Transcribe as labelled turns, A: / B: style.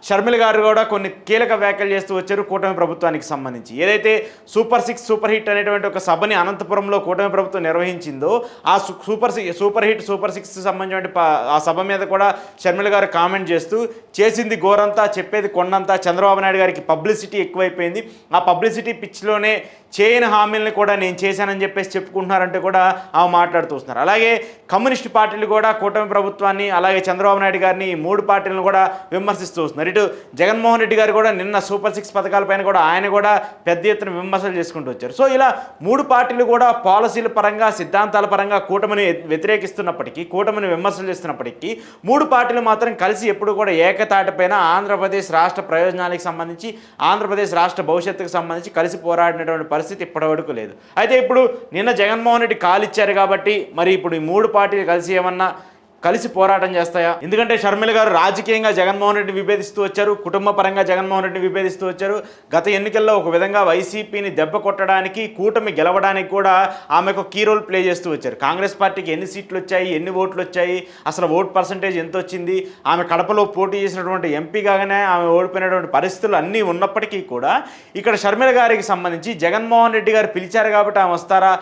A: షర్మిల గారు కూడా కొన్ని కీలక వ్యాఖ్యలు చేస్తూ వచ్చారు కూటమి ప్రభుత్వానికి సంబంధించి. ఏదైతే సూపర్ 6 సూపర్ హిట్ అనేటువంటి ఒక సభని అనంతపురంలో కూటమి ప్రభుత్వం నిర్వహించిందో ఆ సూపర్ హిట్ సూపర్ 6 సంబంధించిన ఆ సభ మీద కూడా షర్మిల గారు కామెంట్ చేస్తూ చేసింది గోరంతా చెప్పేది కొండంతా, చంద్రబాబు నాయుడు గారికి పబ్లిసిటీ ఎక్కువైపోయింది, ఆ పబ్లిసిటీ పిచ్లోనే చేయని హామీలను కూడా నేను చేశానని చెప్పేసి చెప్పుకుంటున్నారంటే కూడా ఆమె మాట్లాడుతూ వస్తున్నారు. అలాగే కమ్యూనిస్ట్ పార్టీలు కూడా కూటమి ప్రభుత్వాన్ని అలాగే చంద్రబాబు నాయుడు గారిని ఈ 3 పార్టీలను కూడా విమర్శిస్తూ వస్తున్నారు. ఇటు జగన్మోహన్ రెడ్డి గారు కూడా నిన్న సూపర్ 6 పథకాలపైన కూడా ఆయన కూడా పెద్ద ఎత్తున విమర్శలు చేసుకుంటూ వచ్చారు. సో ఇలా 3 పార్టీలు కూడా పాలసీల పరంగా సిద్ధాంతాల పరంగా కూటమిని వ్యతిరేకిస్తున్నప్పటికీ, కూటమిని విమర్శలు చేస్తున్నప్పటికీ 3 పార్టీలు మాత్రం కలిసి ఎప్పుడు కూడా ఏకతాటిపైన ఆంధ్రప్రదేశ్ రాష్ట్ర ప్రయోజనాలకు సంబంధించి, ఆంధ్రప్రదేశ్ రాష్ట్ర భవిష్యత్తుకు సంబంధించి కలిసి పోరాడినటువంటి పరిస్థితి ఇప్పటివరకు లేదు. అయితే ఇప్పుడు నిన్న జగన్మోహన్ రెడ్డి కాలిచ్చారు కాబట్టి మరి ఇప్పుడు ఈ 3 పార్టీలు కలిసి ఏమన్నా కలిసి పోరాటం చేస్తాయా? ఎందుకంటే షర్మిల గారు రాజకీయంగా జగన్మోహన్ రెడ్డిని విభేదిస్తూ వచ్చారు, కుటుంబ పరంగా జగన్మోహన్ రెడ్డిని విభేదిస్తూ వచ్చారు. గత ఎన్నికల్లో ఒక విధంగా వైసీపీని దెబ్బ కొట్టడానికి, కూటమి గెలవడానికి కూడా ఆమె ఒక కీ రోల్ ప్లే చేస్తూ వచ్చారు. కాంగ్రెస్ పార్టీకి ఎన్ని సీట్లు వచ్చాయి, ఎన్ని ఓట్లు వచ్చాయి, అసలు ఓట్ పర్సంటేజ్ ఎంత వచ్చింది, ఆమె కడపలో పోటీ చేసినటువంటి ఎంపీ కాగానే ఆమె ఓడిపోయినటువంటి పరిస్థితులు అన్నీ ఉన్నప్పటికీ కూడా ఇక్కడ షర్మిల గారికి సంబంధించి జగన్మోహన్ రెడ్డి గారు పిలిచారు కాబట్టి ఆమె వస్తారా,